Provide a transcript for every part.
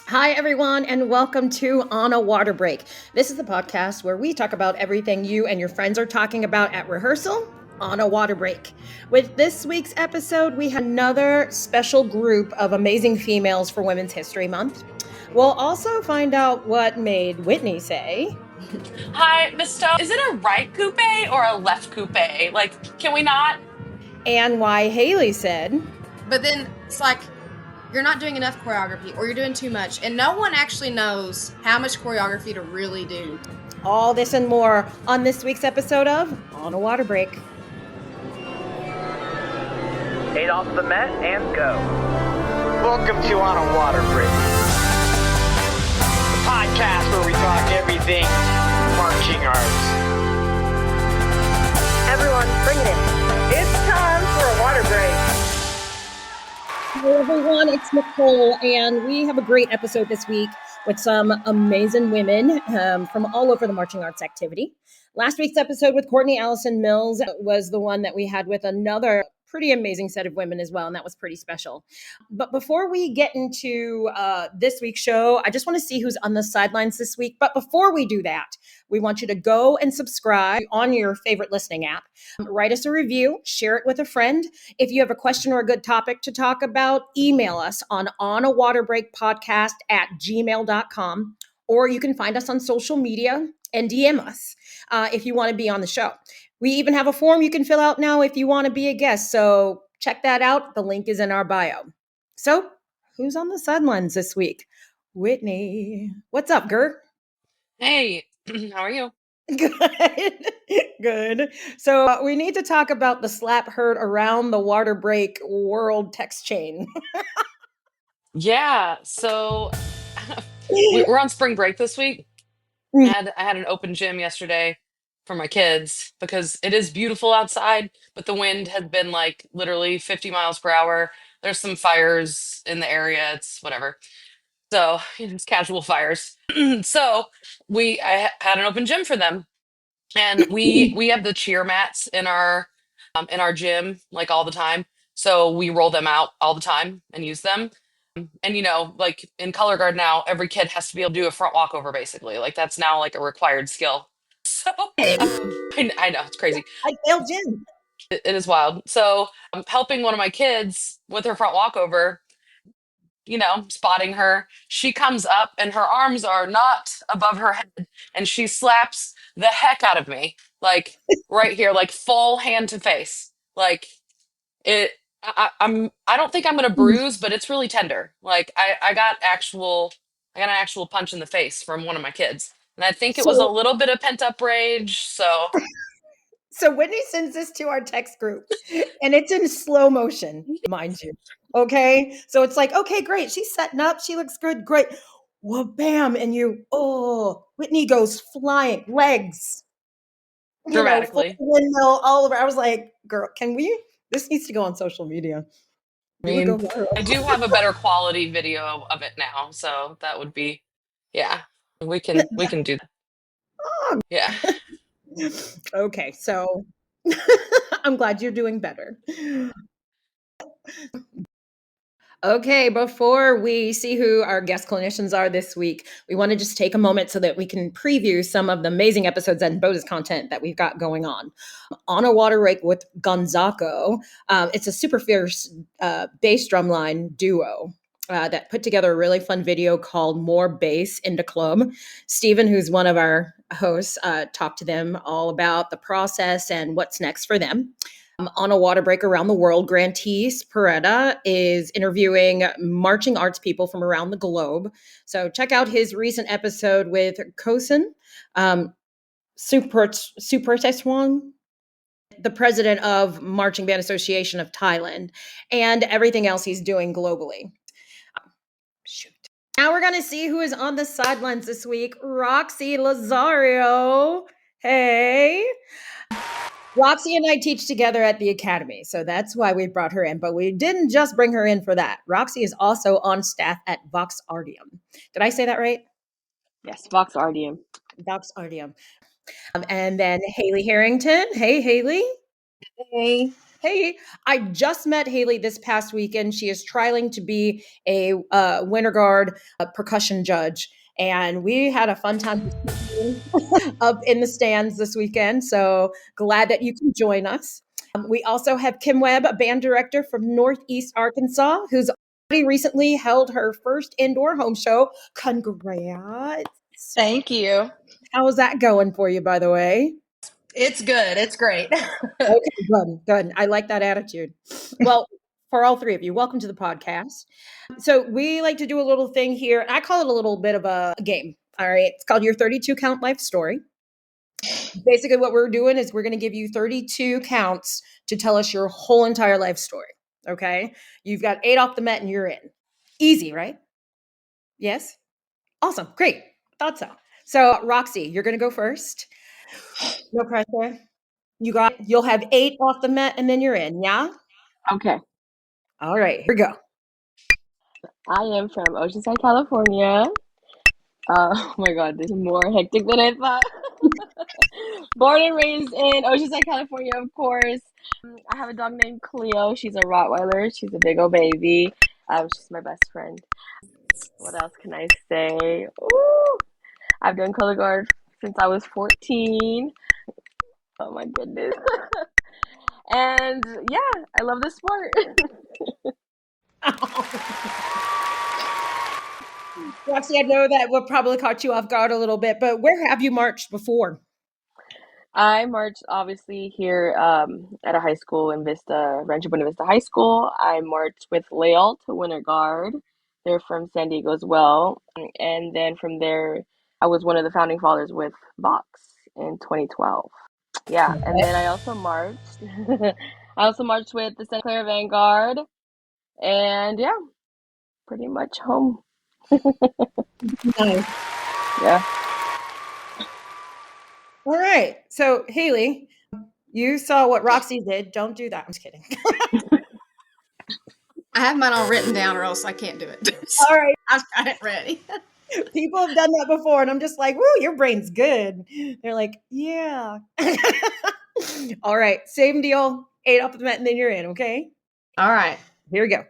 Hi, everyone, and welcome to On a Water Break. This is the podcast where we talk about everything you and your friends are talking about at rehearsal on a water break. With this week's episode, we have another special group of amazing females for Women's History Month. We'll also find out what made Whitney say, Hi, Mister. Is it a right coupe or a left coupe? Like, can we not? and why Haley said, But then it's like you're not doing enough choreography or you're doing too much. And no one actually knows how much choreography to really do. all this and more on this week's episode of On a Water Break. 8 off the mat and go. Welcome to On a Water Break, the podcast where we talk everything marching arts. Everyone, bring it in. It's time for a water break. Hello, everyone. It's Nicole, and we have a great episode this week with some amazing women from all over the marching arts activity. Last week's episode with Courtney Allison Mills was the one that we had with another pretty amazing set of women as well, and that was pretty special. But before we get into this week's show, I just want to see who's on the sidelines this week. But before we do that, we want you to go and subscribe on your favorite listening app. Write us a review, share it with a friend. If you have a question or a good topic to talk about, email us on onawaterbreakpodcast@gmail.com, or you can find us on social media and DM us if you want to be on the show. We even have a form you can fill out now if you want to be a guest. So check that out. The link is in our bio. So who's on the sidelines this week? Whitney. What's up, Gert? Hey, how are you? Good. Good. So we need to talk about the slap heard around the water break world text chain. Yeah, so we're on spring break this week. I had an open gym yesterday for my kids because it is beautiful outside, but the wind has been like literally 50 miles per hour. There's some fires in the area. It's whatever. So it's casual fires. So had an open gym for them, and we have the cheer mats in our gym like all the time. So we roll them out all the time and use them. And like in color guard now, every kid has to be able to do a front walkover basically. Like that's now like a required skill. So I know it's crazy. I failed gym. It is wild. So I'm helping one of my kids with her front walkover, spotting her. She comes up and her arms are not above her head and she slaps the heck out of me. Like right here, like full hand to face. Like it I don't think I'm gonna bruise, but it's really tender. Like I got an actual punch in the face from one of my kids. And I think it was a So, little bit of pent up rage. So so Whitney sends this to our text group and it's in slow motion, mind you. Okay. So it's like, okay, great. She's setting up. She looks good. Great. Well, bam. And Whitney goes flying, legs, full dramatically. windmill all over. I was like, girl, this needs to go on social media. I It would go mean, viral. I do have a better quality video of it now, so that would be, yeah, we can do that. Yeah. Okay. So I'm glad you're doing better. Okay, before we see who our guest clinicians are this week, we want to just take a moment so that we can preview some of the amazing episodes and bonus content that we've got going on a water break with Gonzaco. It's a super fierce bass drumline duo. That put together a really fun video called More Bass into Club. Stephen, who's one of our hosts, talked to them all about the process and what's next for them. On a water break around the world, grantees Peretta is interviewing marching arts people from around the globe. So check out his recent episode with Kosin Superteswang, the president of Marching Band Association of Thailand, and everything else he's doing globally. Shoot. Now we're going to see who is on the sidelines this week. Roxy Lazario. Hey. Roxy and I teach together at the academy, so that's why we brought her in. But we didn't just bring her in for that. Roxy is also on staff at Vox Ardium. Did I say that right? Yes, Vox Ardium. Vox Ardium. And then Haley Harrington. Hey, Haley. Hey. Hey, I just met Haley this past weekend. She is trialing to be a winter guard percussion judge, and we had a fun time up in the stands this weekend. So glad that you can join us. We also have Kim Webb, a band director from Northeast Arkansas, who's already recently held her first indoor home show. Congrats! Thank you. How is that going for you, by the way? It's good. It's great. Okay, good, good. I like that attitude. Well, for all three of you, welcome to the podcast. So we like to do a little thing here. I call it a little bit of a game. All right. It's called your 32 count life story. Basically, what we're doing is we're going to give you 32 counts to tell us your whole entire life story. Okay. You've got 8 off the Met and you're in. Easy, right? Yes. Awesome. Great. Thought so. So, Roxy, you're going to go first. No pressure. You'll have 8 off the Met and then you're in. Yeah. Okay. All right. Here we go. I am from Oceanside, California. Oh my God, this is more hectic than I thought. Born and raised in Oceanside, California, of course. I have a dog named Cleo. She's a Rottweiler. She's a big old baby. She's my best friend. What else can I say? Ooh, I've done color guard since I was 14. Oh my goodness. And yeah, I love this sport. Roxy, I know that will probably caught you off guard a little bit, but where have you marched before? I marched obviously here at a high school in Vista, Rancho Buena Vista High School. I marched with Lael to Winter Guard. They're from San Diego as well. And then from there, I was one of the founding fathers with Vox in 2012. Yeah, and then I also marched. I also marched with the St. Clair Vanguard. And yeah, pretty much home. Nice. Yeah. All right. So, Haley, you saw what Roxy did. Don't do that. I'm just kidding. I have mine all written down, or else I can't do it. All right. I've got it ready. People have done that before, and I'm just like, woo, your brain's good. They're like, yeah. All right. Same deal. 8 off the Met, and then you're in, okay? All right. Here we go.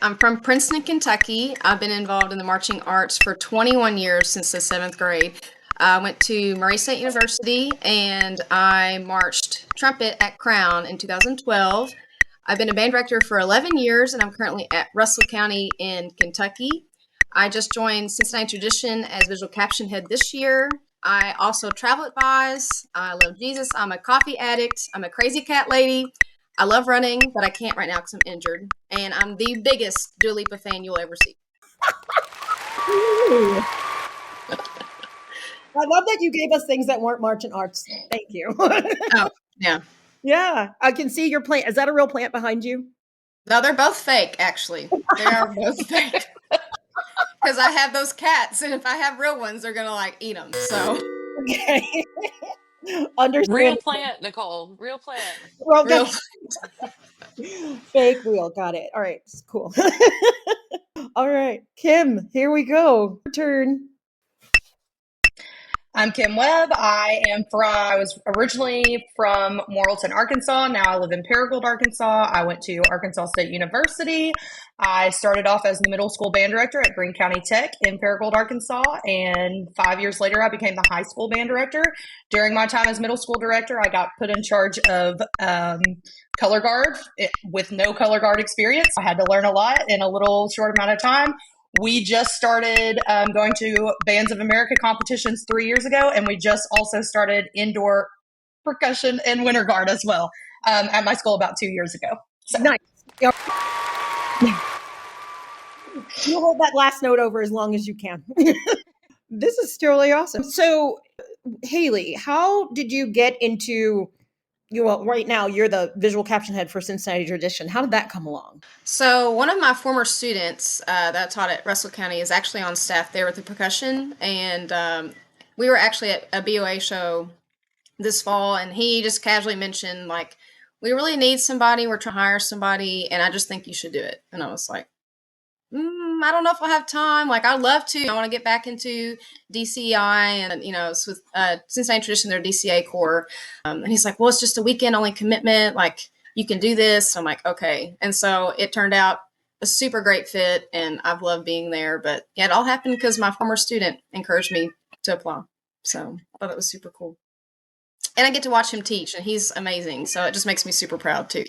I'm from Princeton, Kentucky. I've been involved in the marching arts for 21 years since the 7th grade. I went to Murray State University and I marched trumpet at Crown in 2012. I've been a band director for 11 years and I'm currently at Russell County in Kentucky. I just joined Cincinnati Tradition as visual caption head this year. I also travel advise. I love Jesus. I'm a coffee addict. I'm a crazy cat lady. I love running, but I can't right now because I'm injured. And I'm the biggest Dua Lipa fan you'll ever see. I love that you gave us things that weren't marching arts. Thank you. Oh, yeah. Yeah. I can see your plant. Is that a real plant behind you? No, they're both fake, actually. They are both fake. Because I have those cats, and if I have real ones, they're going to, like, eat them. So. Okay. Understand. Real plant, Nicole. Real plant. Well, Real. fake wheel. Got it. All right. Cool. All right. Kim, here we go. Your turn. I'm Kim Webb. I was originally from Morrilton, Arkansas. Now I live in Paragould, Arkansas. I went to Arkansas State University. I started off as the middle school band director at Greene County Tech in Paragould, Arkansas. And 5 years later, I became the high school band director. During my time as middle school director, I got put in charge of color guard with no color guard experience. I had to learn a lot in a little short amount of time. We just started going to Bands of America competitions 3 years ago, and we just also started indoor percussion and winter guard as well at my school about 2 years ago. So. Nice. You hold that last note over as long as you can. This is really awesome. So, Haley, how did you get into? Well, right now you're the visual caption head for Cincinnati Tradition. How did that come along? So one of my former students that I taught at Russell County is actually on staff there with the percussion, and we were actually at a BOA show this fall, and he just casually mentioned, like, we really need somebody, we're trying to hire somebody, and I just think you should do it. And I was like, I don't know if I'll have time. Like, I'd love to. I want to get back into DCI, and it's with Cincinnati Tradition, their DCA core. And he's like, well, it's just a weekend only commitment. Like, you can do this. I'm like, okay. And so it turned out a super great fit, and I've loved being there. But yeah, it all happened because my former student encouraged me to apply. So I thought it was super cool. And I get to watch him teach, and he's amazing. So it just makes me super proud too.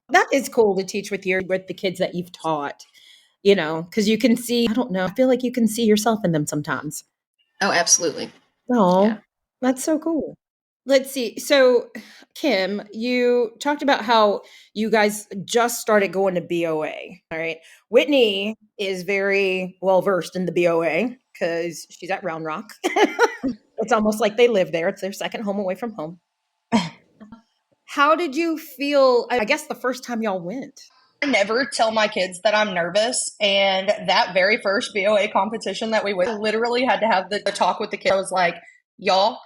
That is cool to teach with the kids that you've taught, you know, because you can see, I don't know, I feel like you can see yourself in them sometimes. Oh, absolutely. Oh, Yeah. that's so cool. Let's see. So, Kim, you talked about how you guys just started going to BOA. All right. Whitney is very well versed in the BOA because she's at Round Rock. It's almost like they live there. It's their second home away from home. How did you feel, I guess, the first time y'all went? I never tell my kids that I'm nervous. And that very first BOA competition that we went, I literally had to have the talk with the kids. I was like, y'all,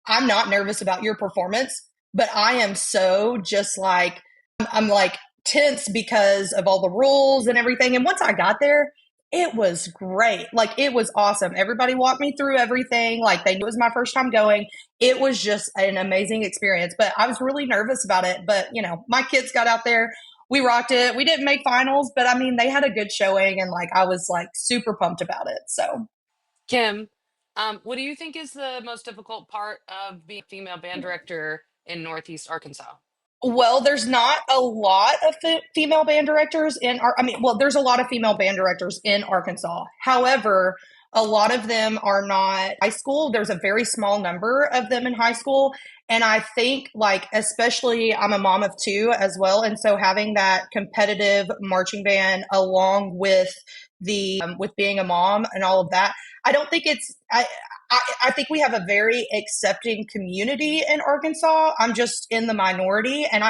I'm not nervous about your performance, but I am so just like, I'm like tense because of all the rules and everything. And once I got there, it was great. Like, it was awesome. Everybody walked me through everything. Like, they knew it was my first time going. It was just an amazing experience, but I was really nervous about it. But, you know, my kids got out there. We rocked it. We didn't make finals, but I mean, they had a good showing, and like, I was like super pumped about it. So, Kim, what do you think is the most difficult part of being a female band director in Northeast Arkansas? well, there's not a lot of female band directors there's a lot of female band directors in Arkansas. However, a lot of them are not high school. There's a very small number of them in high school. And I think, like, especially, I'm a mom of two as well. And so having that competitive marching band along with with being a mom and all of that, I don't think I think we have a very accepting community in Arkansas. I'm just in the minority, and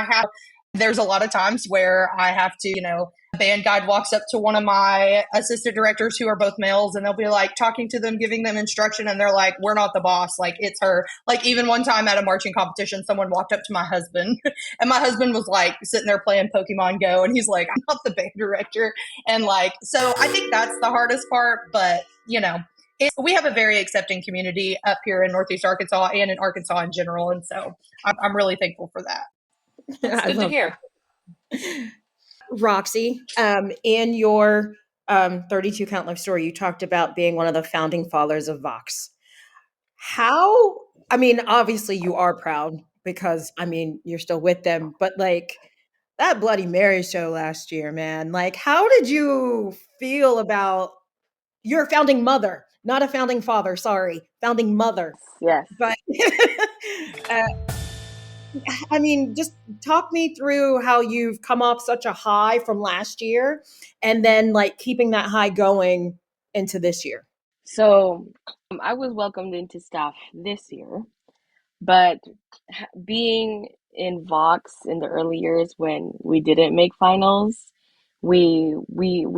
there's a lot of times where I have to, you know, a band guide walks up to one of my assistant directors who are both males, and they'll be like talking to them, giving them instruction, and they're like, we're not the boss. Like, it's her. Like, even one time at a marching competition, someone walked up to my husband, and my husband was like sitting there playing Pokemon Go, and he's like, I'm not the band director. And like, so I think that's the hardest part, but you know, we have a very accepting community up here in Northeast Arkansas and in Arkansas in general. And so I'm really thankful for that. That's good to hear. Roxy, in your 32 Count Life story, you talked about being one of the founding fathers of Vox. I mean, obviously you are proud because, I mean, you're still with them, but like that Bloody Mary show last year, man, like how did you feel about your founding mother? Not a founding father, sorry, founding mother. Yes. But I mean, just talk me through how you've come off such a high from last year and then like keeping that high going into this year. So I was welcomed into staff this year, but being in Vox in the early years when we didn't make finals, we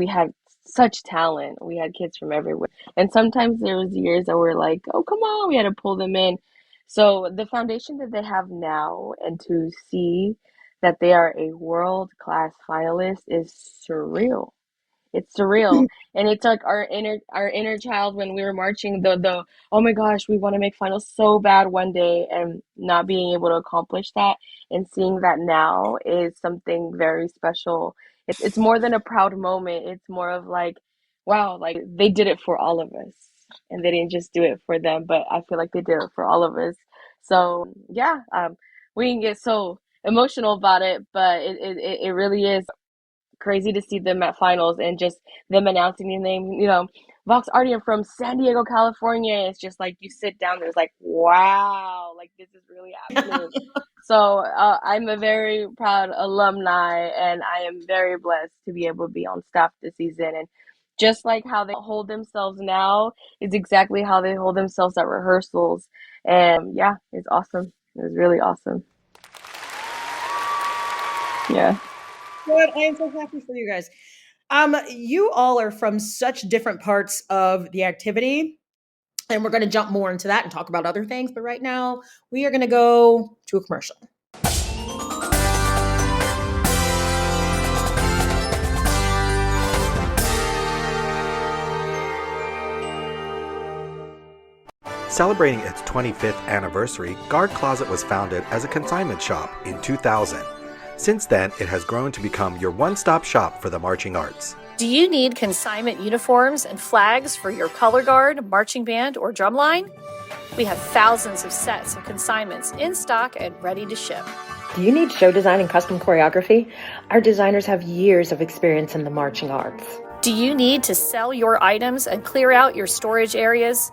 had such talent. We had kids from everywhere. And sometimes there was years that were like, oh, come on, we had to pull them in. So the foundation that they have now, and to see that they are a world-class finalist is surreal. It's surreal. And it's like our inner child when we were marching, the oh my gosh, we want to make finals so bad one day, and not being able to accomplish that, and seeing that now is something very special. It's more than a proud moment. It's more of like, wow, like they did it for all of us. And they didn't just do it for them, but I feel like they did it for all of us. So yeah, we can get so emotional about it, but it really is crazy to see them at finals and just them announcing the name, you know, Vox Ardium from San Diego, California. It's just like you sit down there, it's like, wow, like this is really happening. So I'm a very proud alumni, and I am very blessed to be able to be on staff this season. And just like how they hold themselves now is exactly how they hold themselves at rehearsals. And yeah, it's awesome. It was really awesome. Yeah. Good. I am so happy for you guys. You all are from such different parts of the activity, and we're going to jump more into that and talk about other things. But right now, we are going to go to a commercial. Celebrating its 25th anniversary, Guard Closet was founded as a consignment shop in 2000. Since then, it has grown to become your one-stop shop for the marching arts. Do you need consignment uniforms and flags for your color guard, marching band, or drumline? We have thousands of sets of consignments in stock and ready to ship. Do you need show design and custom choreography? Our designers have years of experience in the marching arts. Do you need to sell your items and clear out your storage areas?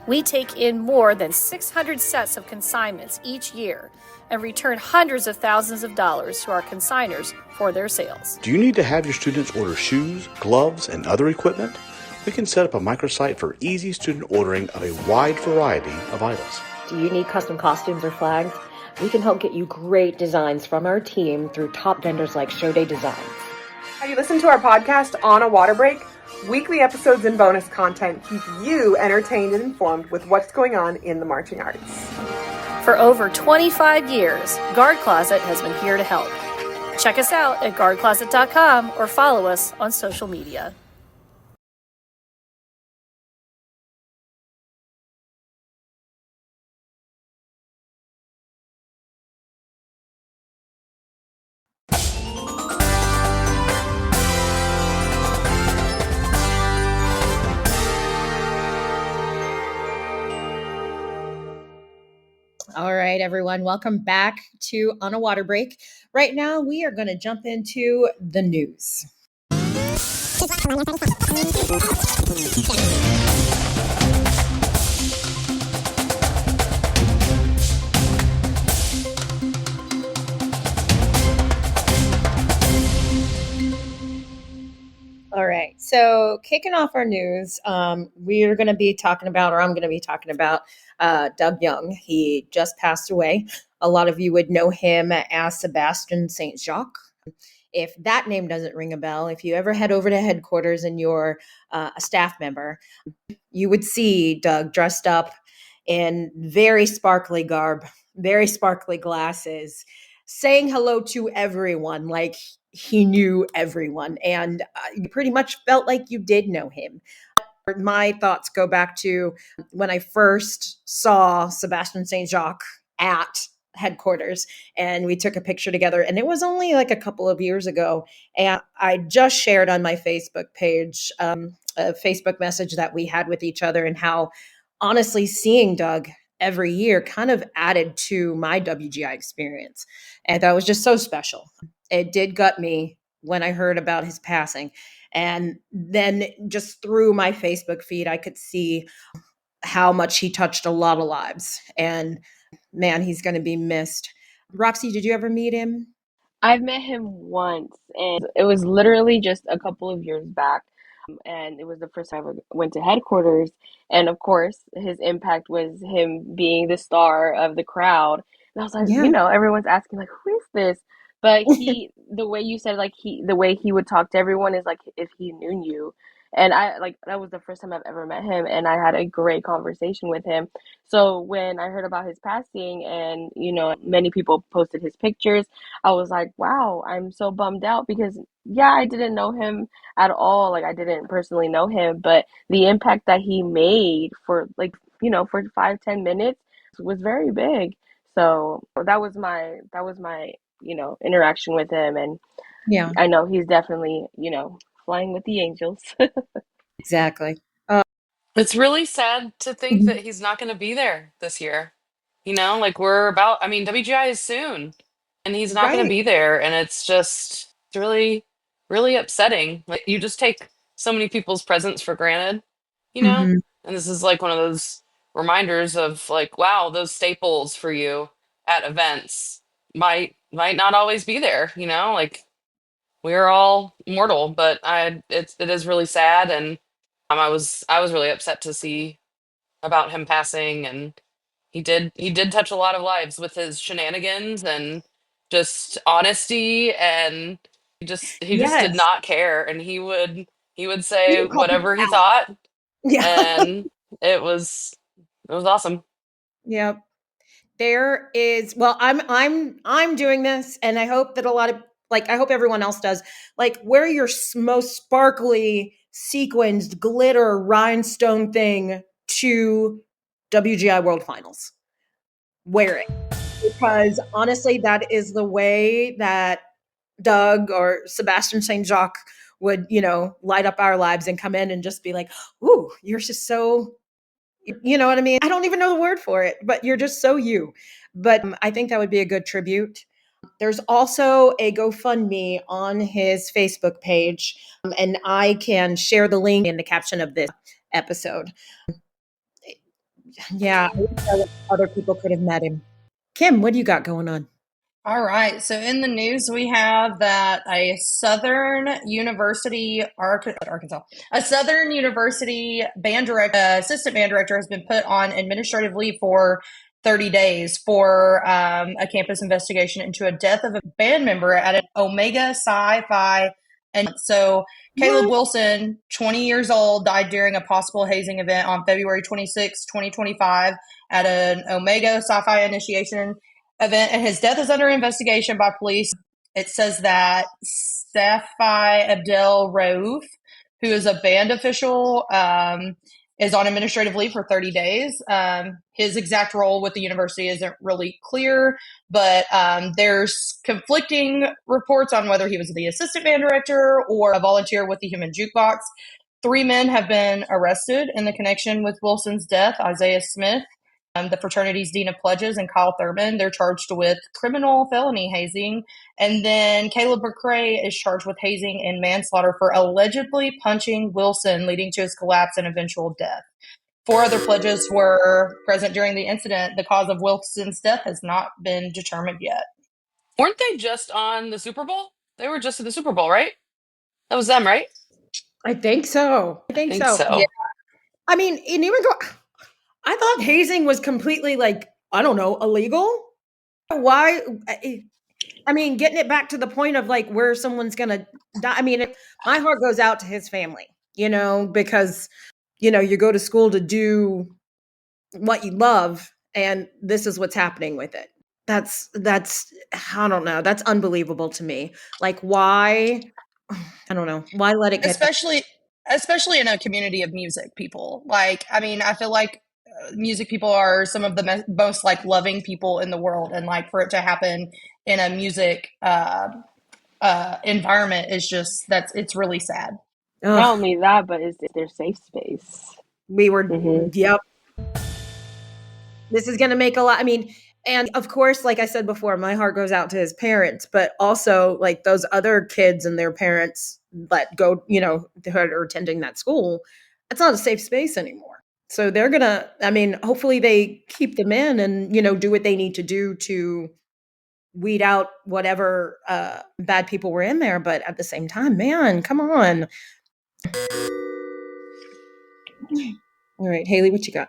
We take in more than 600 sets of consignments each year and return hundreds of thousands of dollars to our consigners for their sales. Do you need to have your students order shoes, gloves, and other equipment? We can set up a microsite for easy student ordering of a wide variety of items. Do you need custom costumes or flags? We can help get you great designs from our team through top vendors like Show Day Designs. Have you listened to our podcast On a Water Break? Weekly episodes and bonus content keep you entertained and informed with what's going on in the marching arts. For over 25 years, Guard Closet has been here to help. Check us out at guardcloset.com or follow us on social media. All right, everyone, welcome back to On a Water Break. Right now, we are going to jump into the news. All right, so kicking off our news, we are going to be talking about, or I'm going to be talking about Doug Young. He just passed away. A lot of you would know him as Sebastian St. Jacques. If that name doesn't ring a bell, if you ever head over to headquarters and you're a staff member, you would see Doug dressed up in very sparkly garb, very sparkly glasses, saying hello to everyone like he knew everyone. And you pretty much felt like you did know him. My thoughts go back to when I first saw Sebastian St. Jacques at headquarters and we took a picture together, and it was only like a couple of years ago. And I just shared on my Facebook page a Facebook message that we had with each other, and how honestly seeing Doug every year kind of added to my WGI experience. And that was just so special. It did gut me when I heard about his passing. And then just through my Facebook feed, I could see how much he touched a lot of lives. And man, he's going to be missed. Roxy, did you ever meet him? I've met him once, and it was literally just a couple of years back. And it was the first time I went to headquarters. And of course, his impact was him being the star of the crowd. And I was like, Yeah. everyone's asking, like, who is this? But the way you said, like, the way he would talk to everyone is like if he knew you. And that was the first time I've ever met him, and I had a great conversation with him. So when I heard about his passing and, many people posted his pictures, I was like, wow, I'm so bummed out because, yeah, I didn't know him at all. Like, I didn't personally know him, but the impact that he made for, for 5-10 minutes was very big. So that was my interaction with him. And Yeah, I know he's definitely, flying with the angels. exactly. It's really sad to think that he's not going to be there this year. Like WGI is soon and he's not going to Right. be there. And it's really, really upsetting. Like you just take so many people's presence for granted, you know? Mhm. And this is like one of those reminders of like, wow, those staples for you at events might not always be there, like we're all mortal, but it is really sad. And I was really upset to see about him passing, and he did touch a lot of lives with his shenanigans and just honesty, and he just did Yes. not care, and he would He say didn't call people whatever he out. thought, Yeah. and it was awesome. Yep. There is, well, I'm doing this, and I hope that I hope everyone else does. Like, wear your most sparkly, sequenced, glitter, rhinestone thing to WGI World Finals. Wear it. because honestly, that is the way that Doug or Sebastian St. Jacques would, light up our lives and come in and just be like, ooh, you're just so, you know what I mean? I don't even know the word for it, but you're just so you. But I think that would be a good tribute. There's also a GoFundMe on his Facebook page, and I can share the link in the caption of this episode. Yeah, I wish other people could have met him. Kim, what do you got going on? All right. So in the news, we have that a Southern University, Arkansas, a Southern University assistant band director has been put on administrative leave for 30 days for a campus investigation into a death of a band member at an Omega Sci-Fi. And so Caleb Wilson, 20 years old, died during a possible hazing event on February 26, 2025 at an Omega Sci-Fi initiation event, and his death is under investigation by police. It says that Safi Abdel Raouf, who is a band official, is on administrative leave for 30 days. His exact role with the university isn't really clear, but there's conflicting reports on whether he was the assistant band director or a volunteer with the Human Jukebox. 3 men have been arrested in the connection with Wilson's death: Isaiah Smith, the fraternity's Dean of Pledges, and Kyle Thurman. They're charged with criminal felony hazing. And then Caleb McRae is charged with hazing and manslaughter for allegedly punching Wilson, leading to his collapse and eventual death. 4 other pledges were present during the incident. The cause of Wilson's death has not been determined yet. Weren't they just on the Super Bowl? They were just at the Super Bowl, right? That was them, right? I think so. I think so. Yeah. I mean, and even I thought hazing was completely illegal. Why? I mean, getting it back to the point of where someone's going to die. I mean, my heart goes out to his family, because, you go to school to do what you love, and this is what's happening with it. That's, I don't know. That's unbelievable to me. Why? I don't know. Why let it get especially in a community of music people. I feel like music people are some of the most loving people in the world, and for it to happen in a music environment is just it's really sad. Not only that, but it's their safe space. We were yep. This is going to make a lot. I mean, and of course, like I said before, my heart goes out to his parents, but also those other kids and their parents that go, that are attending that school. It's not a safe space anymore. So they're going to, hopefully they keep them in and, do what they need to do to weed out whatever bad people were in there. But at the same time, man, come on. All right, Haley, what you got?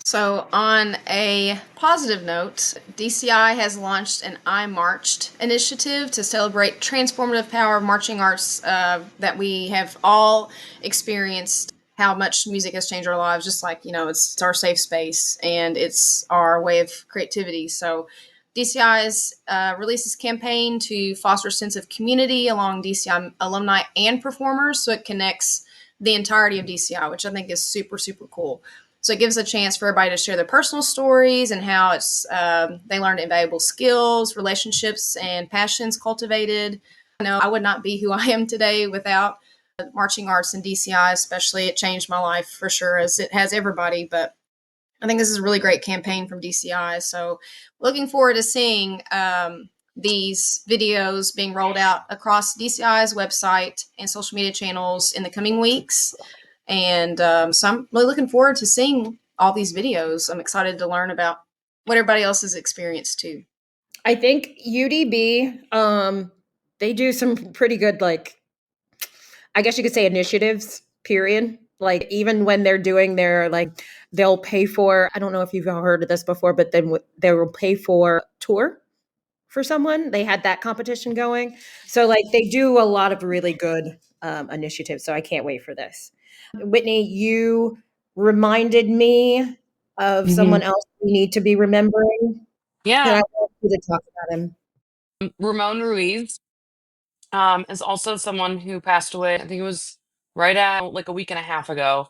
So on a positive note, DCI has launched an I Marched initiative to celebrate transformative power of marching arts that we have all experienced, how much music has changed our lives, just it's our safe space and it's our way of creativity. So DCI has released this campaign to foster a sense of community along DCI alumni and performers, so it connects the entirety of DCI, which I think is super, super cool. So it gives a chance for everybody to share their personal stories and how they learned invaluable skills, relationships, and passions cultivated. I would not be who I am today without marching arts and DCI, especially. It changed my life for sure, as it has everybody. But I think this is a really great campaign from DCI. So looking forward to seeing these videos being rolled out across DCI's website and social media channels in the coming weeks. And so I'm really looking forward to seeing all these videos. I'm excited to learn about what everybody else has experienced too. I think UDB, they do some pretty good, I guess you could say initiatives, period. Even when they're doing their, they'll pay for, I don't know if you've heard of this before, but then they will pay for tour for someone. They had that competition going. So they do a lot of really good initiatives. So I can't wait for this. Whitney, you reminded me of someone else we need to be remembering. Yeah. And I want you to talk about him. Ramon Ruiz is also someone who passed away. I think it was right at a week and a half ago.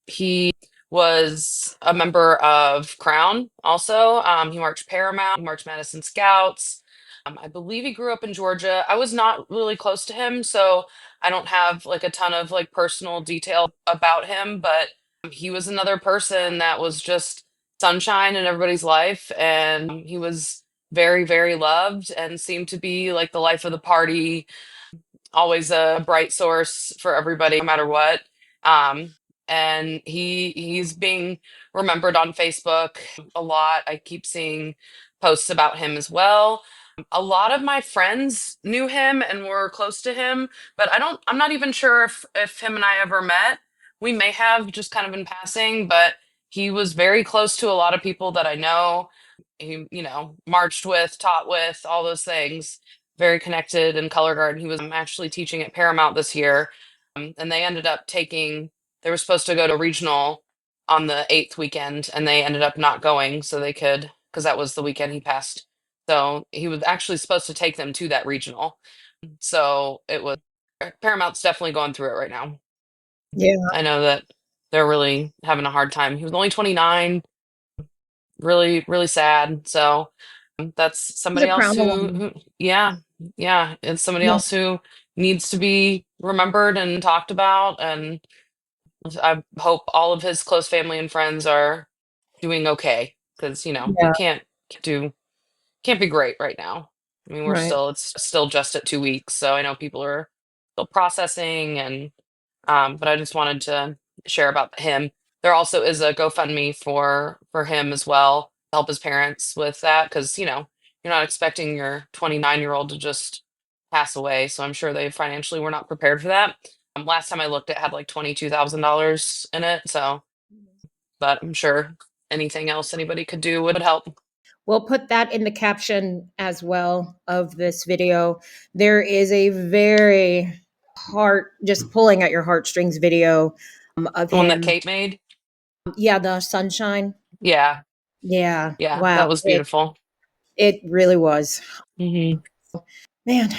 He was a member of Crown also. He marched Paramount, he marched Madison Scouts. I believe he grew up in Georgia. I was not really close to him, so I don't have like a ton of like personal detail about him, but he was another person that was just sunshine in everybody's life, and he was very, very loved and seemed to be like the life of the party, always a bright source for everybody, no matter what. Um, and he's being remembered on Facebook a lot. I keep seeing posts about him as well. A lot of my friends knew him and were close to him, but I'm not even sure if him and I ever met. We may have just kind of in passing, but he was very close to a lot of people that I know. He, marched with, taught with, all those things. Very connected in color guard. He was actually teaching at Paramount this year, and they ended up they were supposed to go to regional on the 8th weekend, and they ended up not going so they could, because that was the weekend he passed. So he was actually supposed to take them to that regional. So Paramount's definitely going through it right now. Yeah. I know that they're really having a hard time. He was only 29, really, really sad. So that's somebody a else Crown alum. who yeah, it's somebody Yeah. else who needs to be remembered and talked about. And I hope all of his close family and friends are doing okay, because we Yeah. can't be great right now. I mean, Right. it's still just at 2 weeks, so I know people are still processing, and but I just wanted to share about him. There also is a GoFundMe for him as well, to help his parents with that, because you're not expecting your 29-year-old to just pass away. So I'm sure they financially were not prepared for that. Last time I looked, it had like $22,000 in it. So, but I'm sure anything else anybody could do would help. We'll put that in the caption as well of this video. There is a very just pulling at your heartstrings video of The one that him. Kate made. Yeah, the sunshine. Yeah. Yeah. Yeah. Wow. That was beautiful. It really was. Mm-hmm. Man,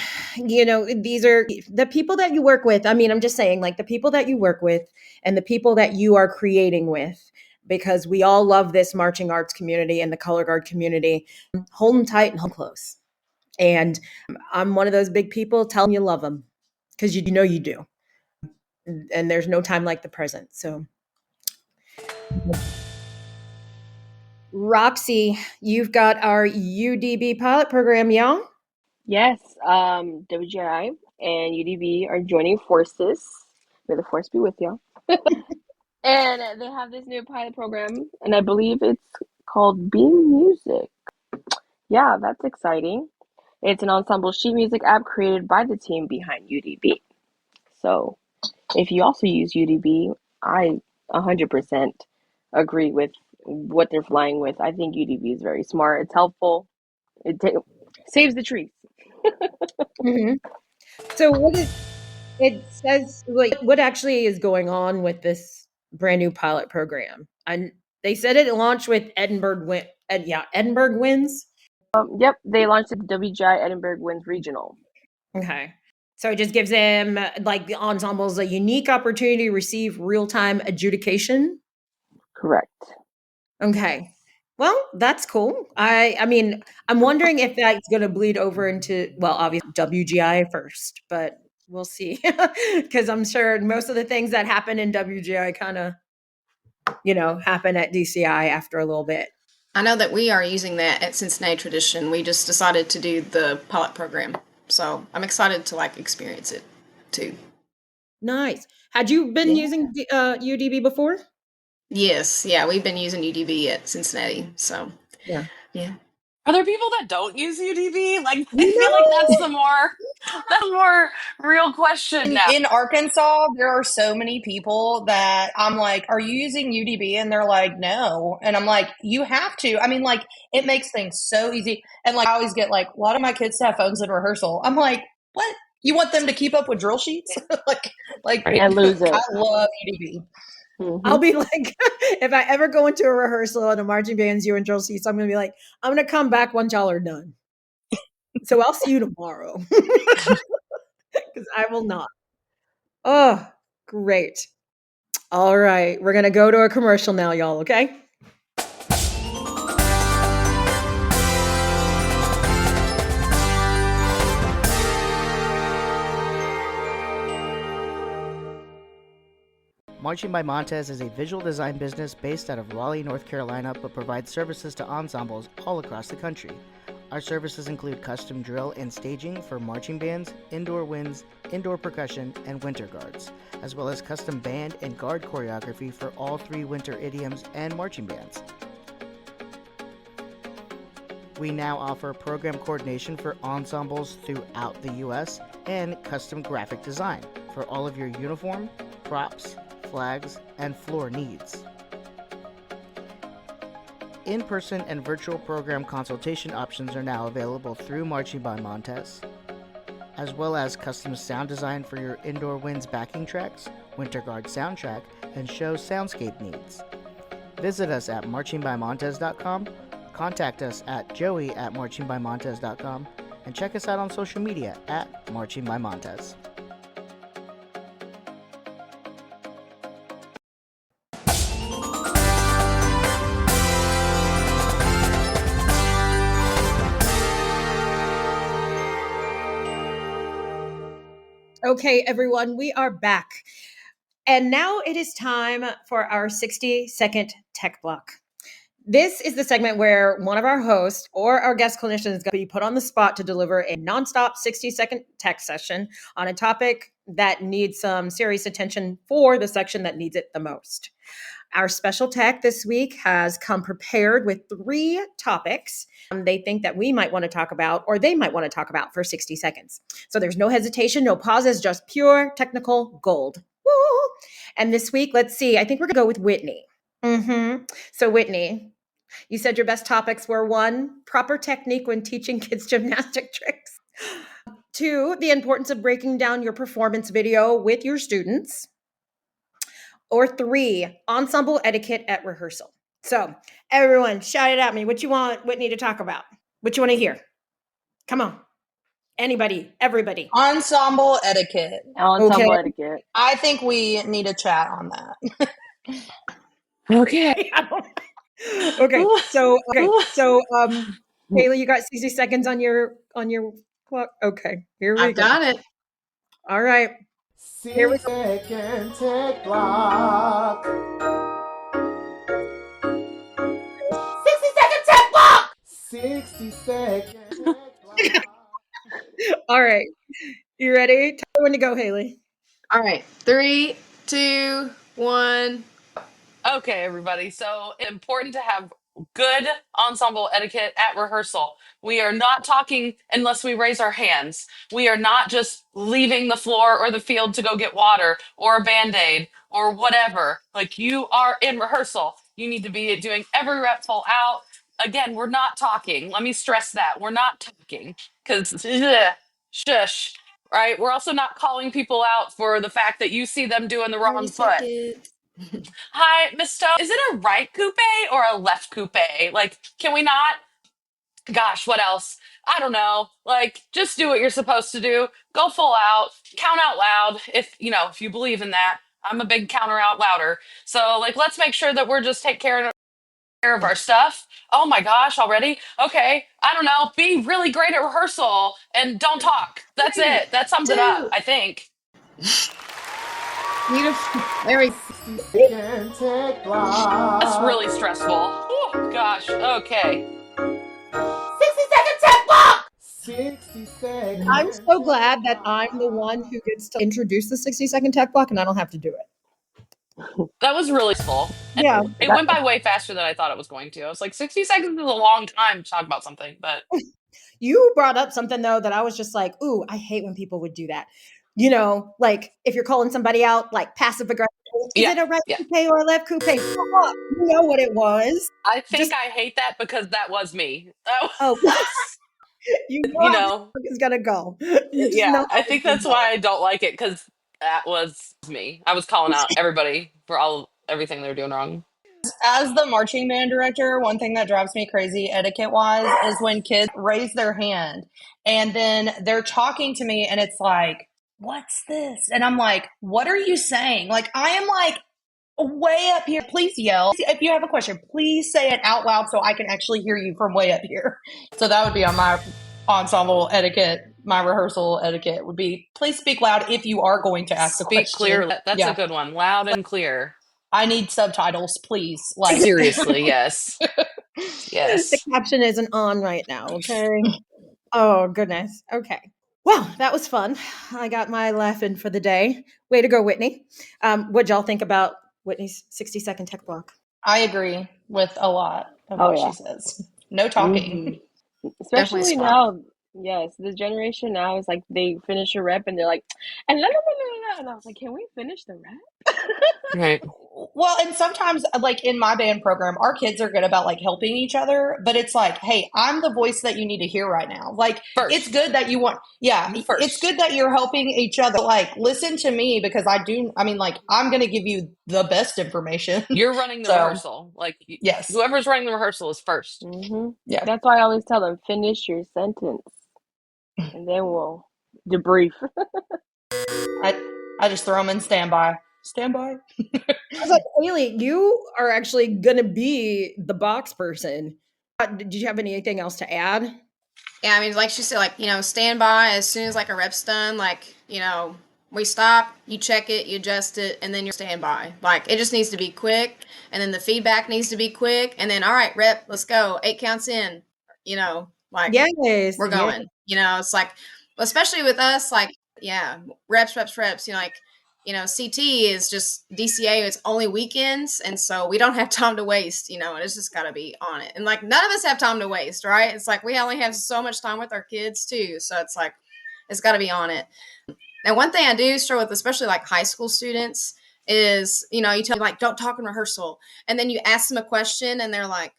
these are the people that you work with. I mean, I'm just saying, like the people that you work with and the people that you are creating with, because we all love this marching arts community and the color guard community. Hold them tight and hold close. And I'm one of those big people. Tell them you love them, because you know you do. And there's no time like the present. So, Roxy, you've got our UDB pilot program, y'all. Yes, WGI and UDB are joining forces. May the force be with y'all. And they have this new pilot program, and I believe it's called Beam Music. Yeah, that's exciting. It's an ensemble sheet music app created by the team behind UDB. So if you also use UDB, I 100% agree with what they're flying with. I think UDB is very smart. It's helpful. It saves the trees. Mm-hmm. So it says like what actually is going on with this brand new pilot program? And they said it launched with Edinburgh wins. Yep, they launched the WGI Edinburgh Wins Regional. Okay. So it just gives them like the ensembles a unique opportunity to receive real-time adjudication. Correct. Okay. Well, that's cool. I mean, I'm wondering if that's going to bleed over into, well, obviously WGI first, but we'll see. Because I'm sure most of the things that happen in WGI kind of, happen at DCI after a little bit. I know that we are using that at Cincinnati Tradition. We just decided to do the pilot program. So I'm excited to experience it too. Nice. Had you been using UDB before? Yes. Yeah, we've been using UDB at Cincinnati. So yeah. Are there people that don't use UDB? Like, I feel like that's the more real question now. In Arkansas, there are so many people that I'm like, are you using UDB? And they're like, no. And I'm like, you have to. I mean, it makes things so easy. And I always get a lot of my kids have phones in rehearsal. I'm like, what? You want them to keep up with drill sheets? And lose it. I love UDB. Mm-hmm. I'll be like, if I ever go into a rehearsal and a marching band's you and drill sheets, I'm going to be like, I'm going to come back once y'all are done. So I'll see you tomorrow. Because I will not. Oh, great. All right, we're going to go to a commercial now, y'all, okay? Marching by Montez is a visual design business based out of Raleigh, North Carolina, but provides services to ensembles all across the country. Our services include custom drill and staging for marching bands, indoor winds, indoor percussion, and winter guards, as well as custom band and guard choreography for all 3 winter idioms and marching bands. We now offer program coordination for ensembles throughout the U.S. and custom graphic design for all of your uniform, props, flags, and floor needs. In-person and virtual program consultation options are now available through Marching by Montez, as well as custom sound design for your indoor winds backing tracks, Winter Guard soundtrack, and show soundscape needs. Visit us at marchingbymontez.com, contact us at joey@marchingbymontez.com, and check us out on social media at Marching by Montez. Okay, everyone, we are back. And now it is time for our 60-second tech block. This is the segment where one of our hosts or our guest clinicians is going to be put on the spot to deliver a nonstop 60-second tech session on a topic that needs some serious attention for the section that needs it the most. Our special tech this week has come prepared with 3 topics they think that we might want to talk about or they might want to talk about for 60 seconds. So there's no hesitation, no pauses, just pure technical gold. Woo! And this week, let's see, I think we're going to go with Whitney. So Whitney, you said your best topics were 1, proper technique when teaching kids gymnastic tricks. 2, the importance of breaking down your performance video with your students. Or 3, ensemble etiquette at rehearsal. So everyone, shout it at me. What you want Whitney to talk about? What you want to hear? Come on. Anybody, everybody. Ensemble etiquette. Ensemble etiquette. I think we need a chat on that. Okay. So Kayla, you got 60 seconds on your clock. Okay, here we go. I've got it. All right. Here we go. 60-second tech block. 60-second tech block. 60-second tech block. All right. You ready? Tell me when to go, Haley. All right. 3, 2, 1. Okay, everybody. So important to have good ensemble etiquette at rehearsal. We are not talking unless we raise our hands. We are not just leaving the floor or the field to go get water or a Band-Aid or whatever. Like, you are in rehearsal. You need to be doing every rep full out. Again, we're not talking. Let me stress that. We're not talking because shush, right? We're also not calling people out for the fact that you see them doing the wrong foot. Hi, Miss Stone. Is it a right coupe or a left coupe? Like, can we not? Gosh, what else? I don't know. Like, just do what you're supposed to do. Go full out. Count out loud. If you believe in that. I'm a big counter out louder. So, like, let's make sure that we're just taking care of our stuff. Oh my gosh, already? Okay. I don't know. Be really great at rehearsal and don't talk. That's it. That sums it up, I think. Beautiful. There we go. That's really stressful. Oh, gosh. Okay. 60-second tech block. 60 seconds. I'm so glad that I'm the one who gets to introduce the 60-second tech block and I don't have to do it. That was really full. Yeah. It went by way faster than I thought it was going to. I was like, 60 seconds is a long time to talk about something, but. You brought up something, though, that I was just like, ooh, I hate when people would do that. Like if you're calling somebody out, like passive aggressive, is it a right coupe or a left coupe? You know what it was. I think I hate that because that was me. Oh, you know it's gonna go. I think that's why I don't like it, because that was me. I was calling out everybody for everything they were doing wrong. As the marching band director, one thing that drives me crazy etiquette-wise is when kids raise their hand and then they're talking to me and it's like, what's this? And I'm like, what are you saying? Like, I am like way up here. Please yell. If you have a question, please say it out loud so I can actually hear you from way up here. So that would be on my ensemble etiquette. My rehearsal etiquette would be, please speak loud if you are going to ask a question. Speak clearly. That's a good one. Loud and clear. I need subtitles, please. Like seriously, yes. Yes. The caption isn't on right now, okay? Oh, goodness. Okay. Well, that was fun. I got my laugh in for the day. Way to go, Whitney. What'd y'all think about Whitney's 60-second tech block? I agree with a lot of what she says. No talking. Especially now, yes, this generation now is like they finish a rep and they're like, and I was like, can we finish the rep? Right. Well, and sometimes, like in my band program, our kids are good about like helping each other, but it's like, hey, I'm the voice that you need to hear right now. Like, it's good that you want, it's good that you're helping each other. Like, listen to me because I'm going to give you the best information. You're running the rehearsal. Like, yes, whoever's running the rehearsal is first. Yeah, that's why I always tell them finish your sentence, and then we'll debrief. I just throw them in standby. Standby. I was like, Haley, you are actually going to be the box person. Did you have anything else to add? Yeah, I mean, like she said, like, stand by as soon as like a rep's done, like, we stop, you check it, you adjust it, and then you're stand by. Like, it just needs to be quick, and then the feedback needs to be quick, and then, all right, rep, let's go. 8 counts in, like, yes, we're going. It's like, especially with us, like, reps, like, CT is just DCA, it's only weekends, and so we don't have time to waste, and it's just got to be on it. And like, none of us have time to waste, right? It's like, we only have so much time with our kids too, so it's like, it's got to be on it. And one thing I do struggle with, especially like high school students, is, you tell them like, don't talk in rehearsal, and then you ask them a question and they're like,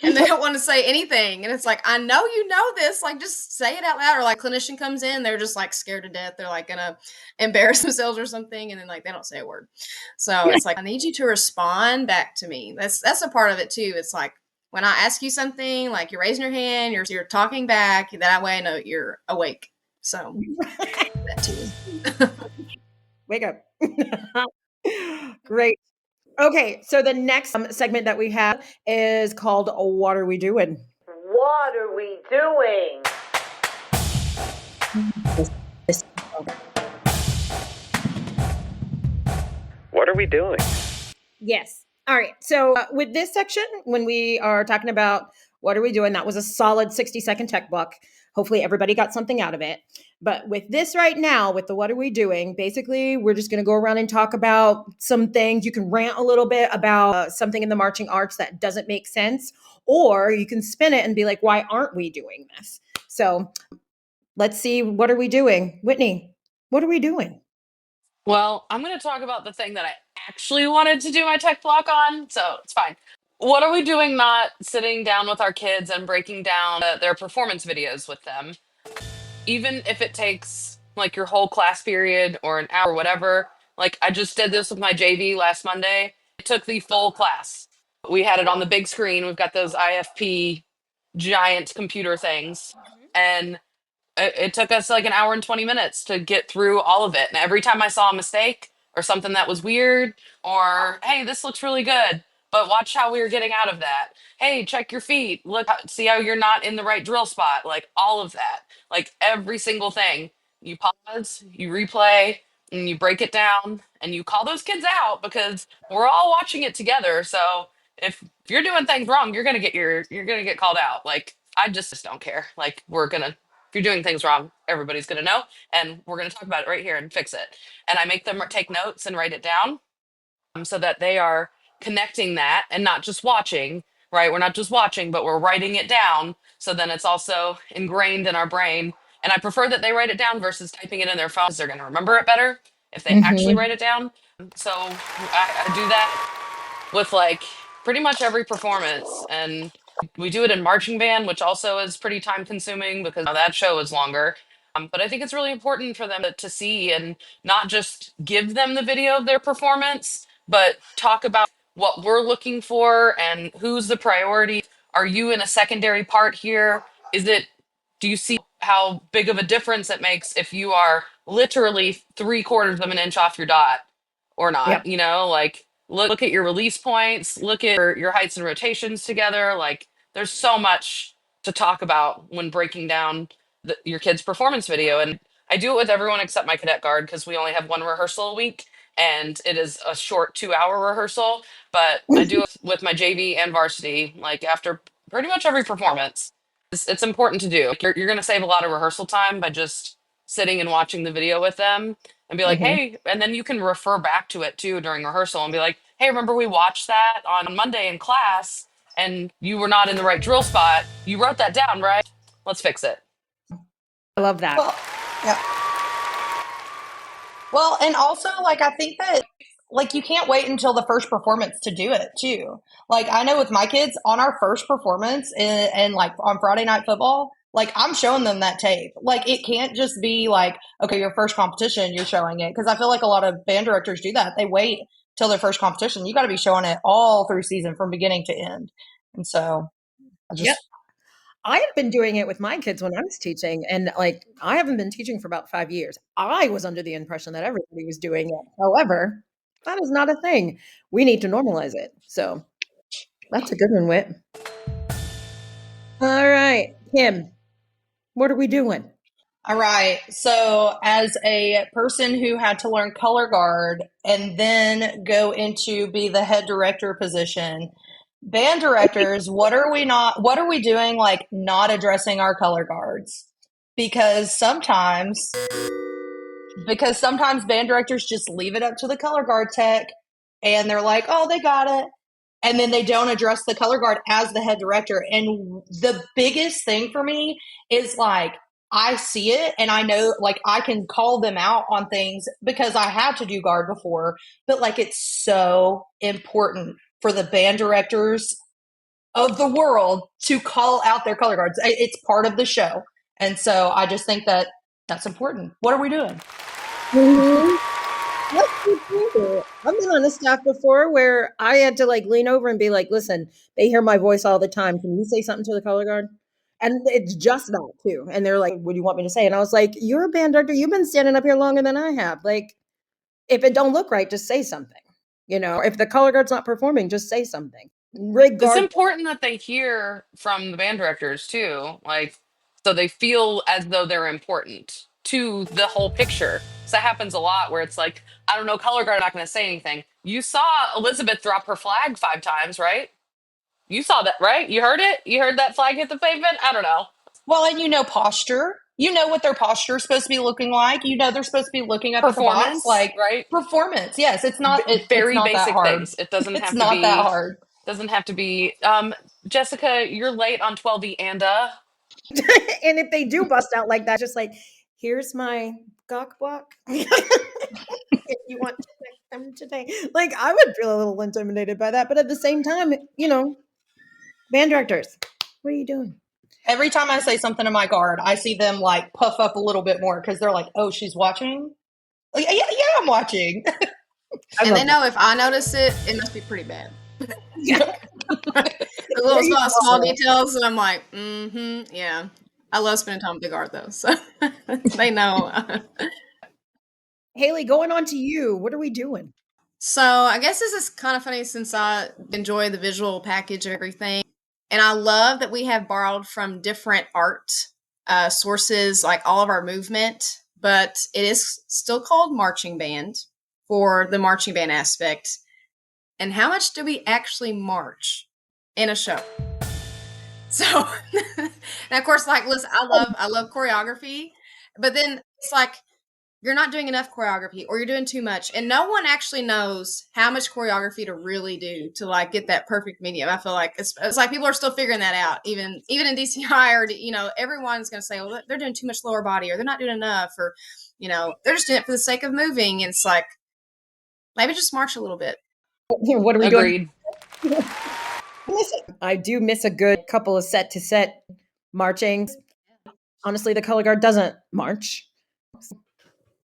and they don't want to say anything. And it's like, I know you know this, like, just say it out loud. Or like, clinician comes in, they're just like scared to death. They're like gonna embarrass themselves or something, and then like they don't say a word. So it's like, I need you to respond back to me. That's a part of it too. It's like, when I ask you something, like, you're raising your hand, you're talking back. That way I know you're awake. So that too. Wake up. Great. Okay, so the next segment that we have is called What Are We Doing? What are we doing? What are we doing? Yes. All right. So with this section, when we are talking about what are we doing, that was a solid 60-second tech block. Hopefully everybody got something out of it. But with this right now, with the what are we doing, basically, we're just going to go around and talk about some things. You can rant a little bit about something in the marching arts that doesn't make sense, or you can spin it and be like, why aren't we doing this? So let's see, what are we doing? Whitney, what are we doing? Well, I'm going to talk about the thing that I actually wanted to do my tech block on, so it's fine. What are we doing not sitting down with our kids and breaking down their performance videos with them? Even if it takes like your whole class period or an hour or whatever. Like, I just did this with my JV last Monday. It took the full class. We had it on the big screen. We've got those IFP giant computer things. And it took us like an hour and 20 minutes to get through all of it. And every time I saw a mistake or something that was weird, or, hey, this looks really good, but watch how we were getting out of that. Hey, check your feet. Look, see how you're not in the right drill spot. Like, all of that. Like, every single thing. You pause, you replay, and you break it down, and you call those kids out because we're all watching it together. So if you're doing things wrong, you're gonna get called out. Like, I just don't care. Like, if you're doing things wrong, everybody's going to know, and we're going to talk about it right here and fix it. And I make them take notes and write it down so that they are connecting that and not just watching, right? We're not just watching, but we're writing it down. So then it's also ingrained in our brain. And I prefer that they write it down versus typing it in their phones. They're going to remember it better if they actually write it down. So I do that with like pretty much every performance. And we do it in marching band, which also is pretty time consuming because that show is longer. But I think it's really important for them to see and not just give them the video of their performance, but talk about what we're looking for and who's the priority. Are you in a secondary part here? Do you see how big of a difference it makes if you are literally 3/4 of an inch off your dot or Yep. not, like look at your release points, look at your heights and rotations together. Like there's so much to talk about when breaking down your kid's performance video. And I do it with everyone except my cadet guard because we only have one rehearsal a week and it is a short 2 hour rehearsal. But I do it with my JV and varsity, like after pretty much every performance. It's important to do. You're going to save a lot of rehearsal time by just sitting and watching the video with them and be like, Mhm. hey, and then you can refer back to it too during rehearsal and be like, hey, remember we watched that on Monday in class and you were not in the right drill spot. You wrote that down, right? Let's fix it. I love that. Well, yeah. Well, and also, like, I think that, like, you can't wait until the first performance to do it, too. Like, I know with my kids, on our first performance and like, on Friday Night Football, like, I'm showing them that tape. Like, it can't just be like, okay, your first competition, you're showing it. Because I feel like a lot of band directors do that. They wait till their first competition. You got to be showing it all through season from beginning to end. And so, I just... Yep. I had been doing it with my kids when I was teaching, and like I haven't been teaching for about 5 years. I was under the impression that everybody was doing it. However, that is not a thing. We need to normalize it. So that's a good one, Whit. All right, Kim, what are we doing? All right. So, as a person who had to learn color guard and then go into be the head director position, band directors, what are we doing like not addressing our color guards? Because sometimes band directors just leave it up to the color guard tech and they're like, "Oh, they got it." And then they don't address the color guard as the head director. And the biggest thing for me is like, I see it and I know, like, I can call them out on things because I had to do guard before, but like, it's so important for the band directors of the world to call out their color guards. It's part of the show. And so I just think that that's important. What are we doing? Mhm. I've been on a staff before where I had to like lean over and be like, listen, they hear my voice all the time. Can you say something to the color guard? And it's just that too. And they're like, what do you want me to say? And I was like, you're a band director. You've been standing up here longer than I have. Like, if it don't look right, just say something. If the color guard's not performing, just say something. It's Regardless. important that they hear from the band directors too, like so they feel as though they're important to the whole picture. So that happens a lot where it's like, I don't know, color guard, I'm not going to say anything. You saw Elizabeth drop her flag 5 times, right? You saw that, right? You heard it? You heard that flag hit the pavement? I don't know. Well, and posture. You know what their posture is supposed to be looking like. They're supposed to be looking up at the box, Performance, like right? performance. Yes, it's not. It's Very not that basic hard. things. It doesn't It's have to not that be. hard. Doesn't have to be. Jessica, you're late on 12E and And if they do bust out like that, just like, here's my gawk block. If you want to check them today. Like, I would feel a little intimidated by that. But at the same time, band directors, what are you doing? Every time I say something to my guard, I see them like puff up a little bit more because they're like, "Oh, she's watching." Like, yeah, I'm watching. And they know if I notice it, it must be pretty bad. Yeah. The little small details, and I'm like, yeah. I love spending time with the guard though, so they know. Haley, going on to you. What are we doing? So I guess this is kind of funny since I enjoy the visual package of everything. And I love that we have borrowed from different art sources, like all of our movement, but it is still called marching band for the marching band aspect. And how much do we actually march in a show? So, and of course, like, listen, I love choreography, but then it's like, you're not doing enough choreography or you're doing too much. And no one actually knows how much choreography to really do to like get that perfect medium. I feel like it's like people are still figuring that out. Even in DCI or, everyone's going to say, well, they're doing too much lower body or they're not doing enough or, they're just doing it for the sake of moving. And it's like, maybe just march a little bit. What are we Agreed. doing? I do miss a good couple of set to set marchings. Honestly, the color guard doesn't march.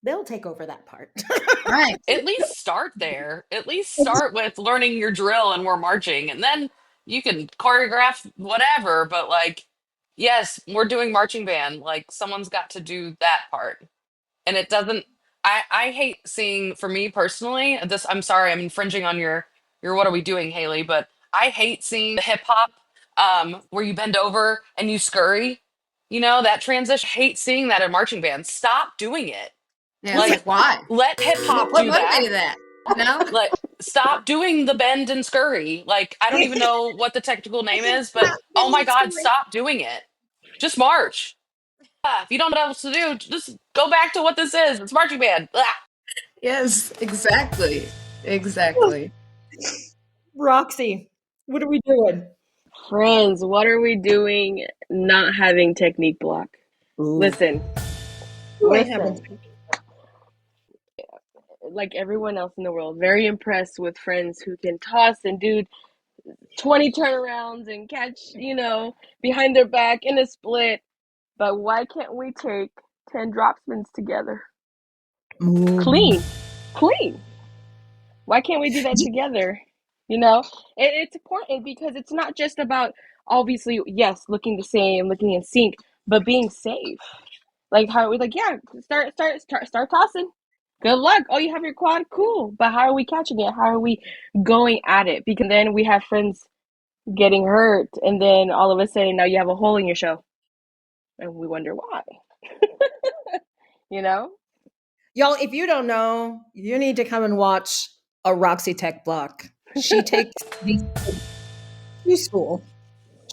They'll take over that part. Right. At least start there. At least start with learning your drill and we're marching. And then you can choreograph whatever. But like, yes, we're doing marching band. Like someone's got to do that part. And it doesn't I hate seeing, for me personally, this, I'm sorry, I'm infringing on your what are we doing, Haley, but I hate seeing the hip hop where you bend over and you scurry. You know, that transition. I hate seeing that in marching bands. Stop doing it. Yeah, it's Like, like, why? let hip hop What do that. motivated that? You know? Like, stop doing the bend and scurry. Like, I don't even know what the technical name is, but Not oh my bending God, scurry. stop doing it. Just march. If you don't know what else to do, just go back to what this is. It's marching band. Blah. Yes, exactly. Exactly. Roxy, what are we doing? Friends, what are we doing not having technique block? Ooh. Listen, Who ain't having like everyone else in the world, very impressed with friends who can toss and do 20 turnarounds and catch, behind their back in a split. But why can't we take 10 drop spins together? Clean. Why can't we do that together? It's important because it's not just about, obviously, yes, looking the same, looking in sync, but being safe. Like how we're like, yeah, start tossing. Good luck. Oh, you have your quad? Cool. But how are we catching it? How are we going at it? Because then we have friends getting hurt, and then all of a sudden now you have a hole in your show. And we wonder why. Y'all, if you don't know, you need to come and watch a Roxy Tech block. She takes these kids to school,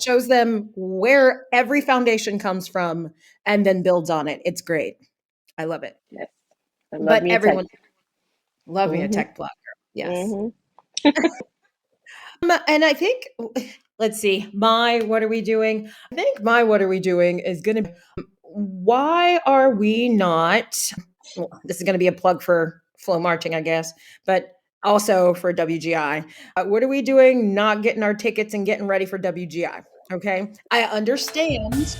shows them where every foundation comes from, and then builds on it. It's great. I love it. Yes. I love But me a everyone tech. love me a tech blocker. Yes. Mm-hmm. And I think, let's see, my what are we doing? I think my what are we doing is going to be, why are we not, well, this is going to be a plug for flow marching, I guess, but also for WGI. What are we doing not getting our tickets and getting ready for WGI? Okay. I understand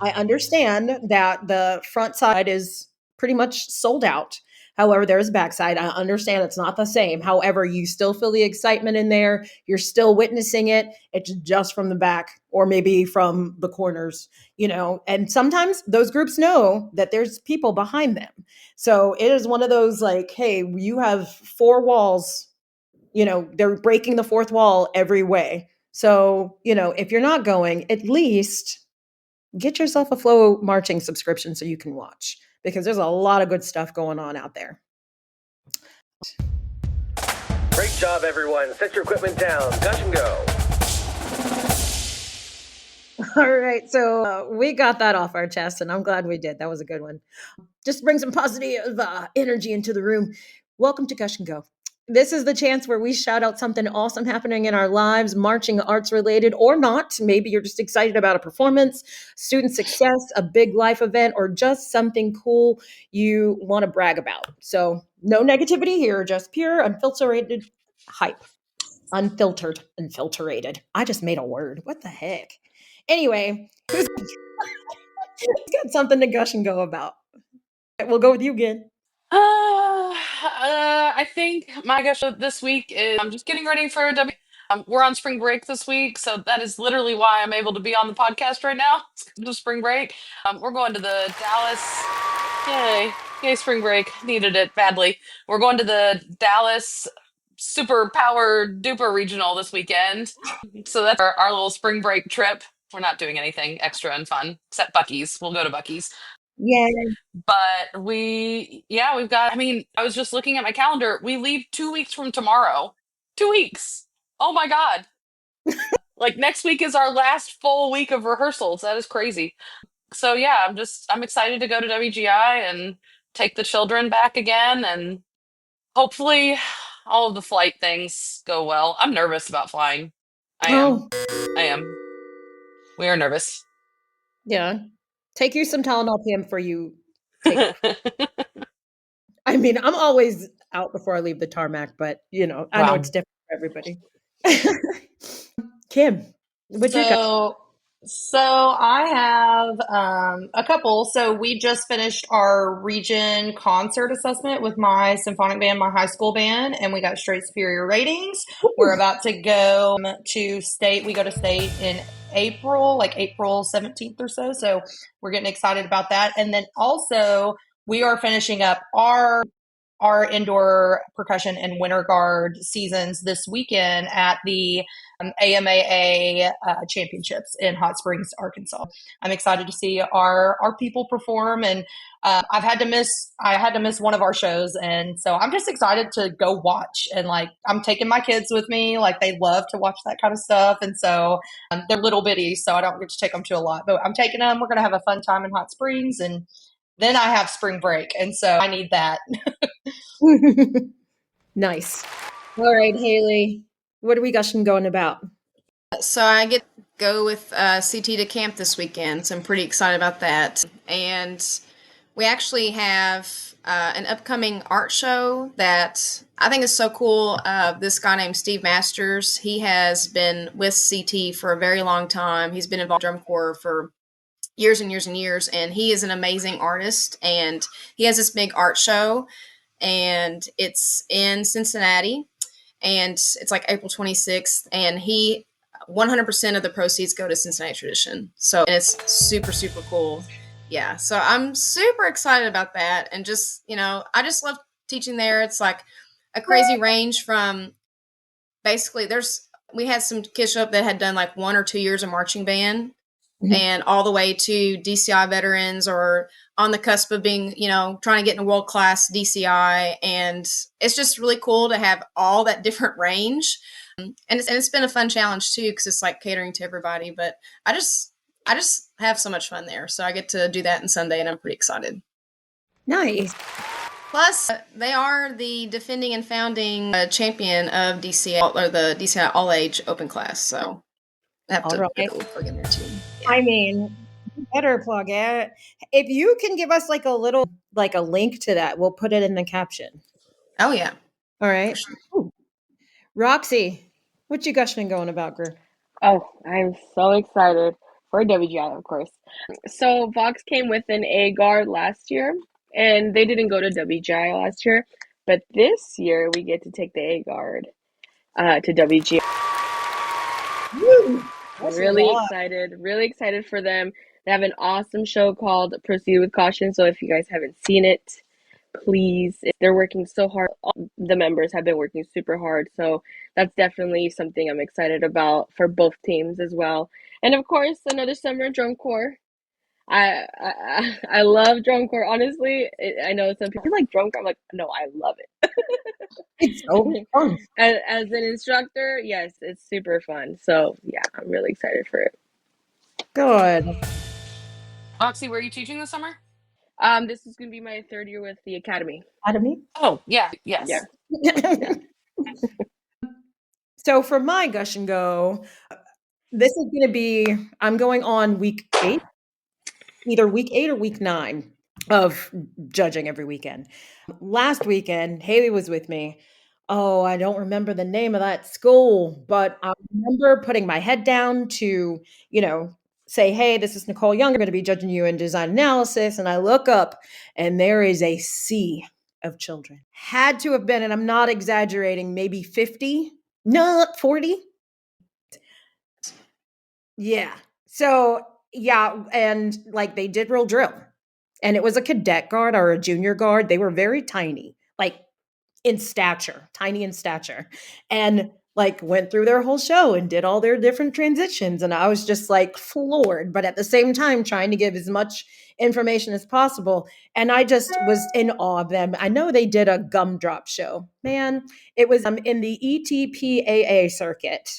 that the front side is pretty much sold out. However, there's backside. I understand it's not the same. However, you still feel the excitement in there. You're still witnessing it. It's just from the back or maybe from the corners, and sometimes those groups know that there's people behind them. So it is one of those like, hey, you have four walls, they're breaking the fourth wall every way. So, if you're not going, at least get yourself a flow marching subscription so you can watch, because there's a lot of good stuff going on out there. Great job, everyone. Set your equipment down. Touch and go. All right, so we got that off our chest, and I'm glad we did. That was a good one. Just bring some positive energy into the room. Welcome to Gush and Go. This is the chance where we shout out something awesome happening in our lives, marching arts related or not. Maybe you're just excited about a performance, student success, a big life event, or just something cool you want to brag about. So no negativity here, just pure unfiltered hype. Unfiltered, unfiltrated. I just made a word. What the heck? Anyway, who's got something to gush and go about? We'll go with you again. I think my gush this week is I'm just getting ready for W. We're on spring break this week, so that is literally why I'm able to be on the podcast right now. It's the spring break. We're going to the Dallas. Yay, spring break. Needed it badly. We're going to the Dallas super power duper regional this weekend. So that's our little spring break trip. We're not doing anything extra and fun except Buc-ee's. We'll go to Buc-ee's. Yay. But we've got, I was just looking at my calendar. We leave 2 weeks from tomorrow. 2 weeks. Oh my God. Like next week is our last full week of rehearsals. That is crazy. So yeah, I'm excited to go to WGI and take the children back again. And hopefully all of the flight things go well. I'm nervous about flying. I am. We are nervous. Yeah. Take you some Tylenol PM before you take off. I'm always out before I leave the tarmac, but I know it's different for everybody. Kim, what'd you got? So I have a couple. So we just finished our region concert assessment with my symphonic band, my high school band, and we got straight superior ratings. Ooh. We're about to go to state. We go to state in April, like April 17th or so. So we're getting excited about that. And then also we are finishing up our indoor percussion and winter guard seasons this weekend at the AMAA championships in Hot Springs, Arkansas. I'm excited to see our people perform, and I had to miss one of our shows, and so I'm just excited to go watch. And like, I'm taking my kids with me, like they love to watch that kind of stuff, and so they're little bitty, so I don't get to take them to a lot, but I'm taking them. We're gonna have a fun time in Hot Springs, and then I have spring break, and so I need that. Nice. All right, Haley, what are we gushing going about? So I get to go with CT to camp this weekend, so I'm pretty excited about that. And we actually have an upcoming art show that I think is so cool. This guy named Steve Masters, he has been with CT for a very long time. He's been involved in drum corps for years and years and years, and he is an amazing artist, and he has this big art show, and it's in Cincinnati, and it's like April 26th, and 100% of the proceeds go to Cincinnati Tradition. So, and it's super, super cool. Yeah. So I'm super excited about that. And just, I just love teaching there. It's like a crazy range from basically we had some kids show up that had done like 1 or 2 years of marching band, and all the way to DCI veterans or on the cusp of being, trying to get in a world-class DCI. And it's just really cool to have all that different range. And it's been a fun challenge too, because it's like catering to everybody. But I just have so much fun there. So I get to do that on Sunday, and I'm pretty excited. Nice. Plus, they are the defending and founding champion of DCI, or the DCI All-Age Open Class. So I have to put a little plug in there too. Yeah. I mean, you better plug it. If you can give us like a link to that, we'll put it in the caption. Oh, yeah. All right. Ooh. Roxy, what you gushing going about, girl? Oh, I'm so excited for WGI, of course. So Vox came with an A guard last year, and they didn't go to WGI last year, but this year we get to take the A guard to WGI. Woo! Really excited for them. They have an awesome show called Proceed with Caution. So if you guys haven't seen it, please, they're working so hard. All the members have been working super hard. So that's definitely something I'm excited about for both teams as well. And of course, another summer drum corps. I love drum corps. Honestly, I know some people like drum corps. I'm like, no, I love it. It's so fun. As an instructor, yes, it's super fun. So yeah, I'm really excited for it. Good. Roxy, where are you teaching this summer? This is gonna be my 3rd year with the academy. Academy? Oh, yeah, yes. Yeah. So for my gush and go, this is going to be, I'm going on week 8, either week 8 or week 9 of judging every weekend. Last weekend, Haley was with me. Oh, I don't remember the name of that school, but I remember putting my head down to, say, hey, this is Nicole Young. I'm going to be judging you in design analysis. And I look up and there is a sea of children. Had to have been, and I'm not exaggerating, maybe 50, not 40. Yeah. So, yeah. And like they did real drill. And it was a cadet guard or a junior guard. They were very tiny, like in stature, tiny in stature. And like went through their whole show and did all their different transitions. And I was just like floored, but at the same time, trying to give as much information as possible. And I just was in awe of them. I know they did a gumdrop show, man. It was in the ETPAA circuit.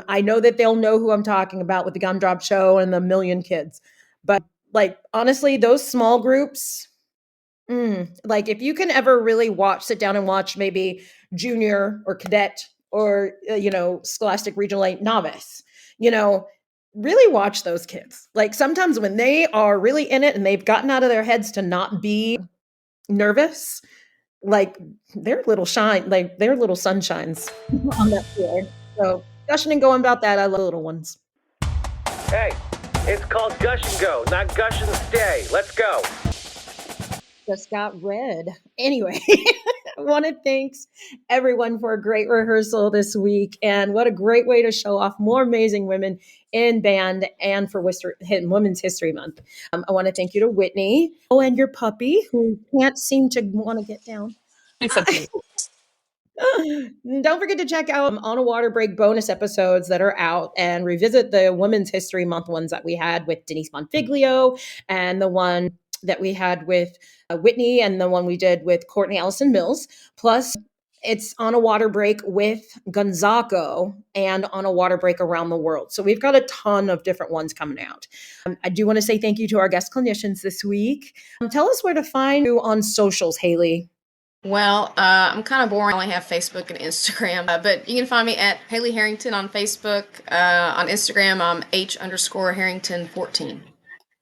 I know that they'll know who I'm talking about with the gumdrop show and the million kids, but like, honestly, those small groups, like if you can ever really sit down and watch maybe junior or cadet or, scholastic regional 8 novice, really watch those kids. Like sometimes when they are really in it and they've gotten out of their heads to not be nervous, like they're little sunshines on that field. So gushing and going about that. I love little ones. Hey, it's called Gush and Go, not Gush and Stay. Let's go. Just got read. Anyway, I want to thank everyone for a great rehearsal this week. And what a great way to show off more amazing women in band and for Women's History Month. I want to thank you to Whitney and your puppy who can't seem to want to get down. It's so cute. Don't forget to check out On a Water Break bonus episodes that are out and revisit the Women's History Month ones that we had with Denise Bonfiglio and the one that we had with Whitney and the one we did with Courtney Allison Mills. Plus, it's On a Water Break with Gonzago and On a Water Break around the world. So we've got a ton of different ones coming out. I do want to say thank you to our guest clinicians this week. Tell us where to find you on socials, Haley. Well, I'm kind of boring. I only have Facebook and Instagram, but you can find me at Haley Harrington on Facebook. On Instagram, I'm H_Harrington14.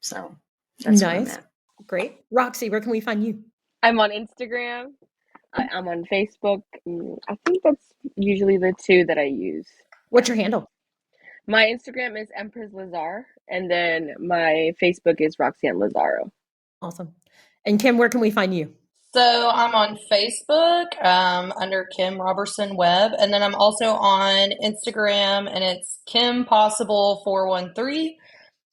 So that's where I'm Nice. at. Great. Roxy, where can we find you? I'm on Instagram. I'm on Facebook. I think that's usually the two that I use. What's your handle? My Instagram is Empress Lazar, and then my Facebook is Roxy and Lazaro. Awesome. And Kim, where can we find you? So I'm on Facebook under Kim Robertson Webb, and then I'm also on Instagram, and it's Kim Possible 413.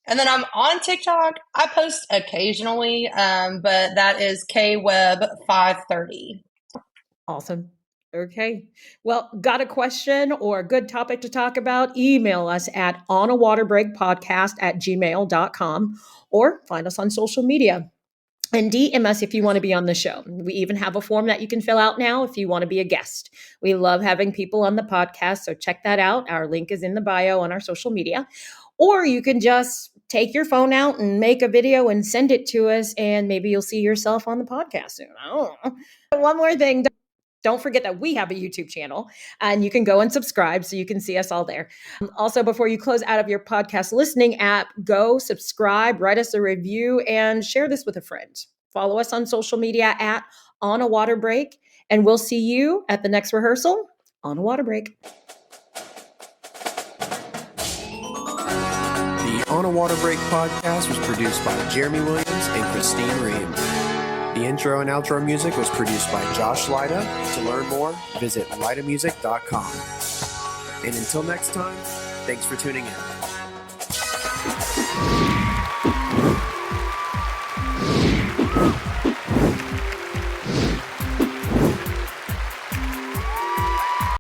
And then I'm on TikTok. I post occasionally, but that is KWeb 530. Awesome. Okay. Well, got a question or a good topic to talk about? Email us at onawaterbreakpodcast@gmail.com or find us on social media. And DM us if you want to be on the show. We even have a form that you can fill out now if you want to be a guest. We love having people on the podcast, so check that out. Our link is in the bio on our social media. Or you can just take your phone out and make a video and send it to us, and maybe you'll see yourself on the podcast soon. I don't know. One more thing. Don't forget that we have a YouTube channel and you can go and subscribe so you can see us all there. Also, before you close out of your podcast listening app, go subscribe, write us a review, and share this with a friend. Follow us on social media at On a Water Break, and we'll see you at the next rehearsal on a water break. The On a Water Break podcast was produced by Jeremy Williams and Christine Ream. The intro and outro music was produced by Josh Lyda. To learn more, visit lydamusic.com. And until next time, thanks for tuning in.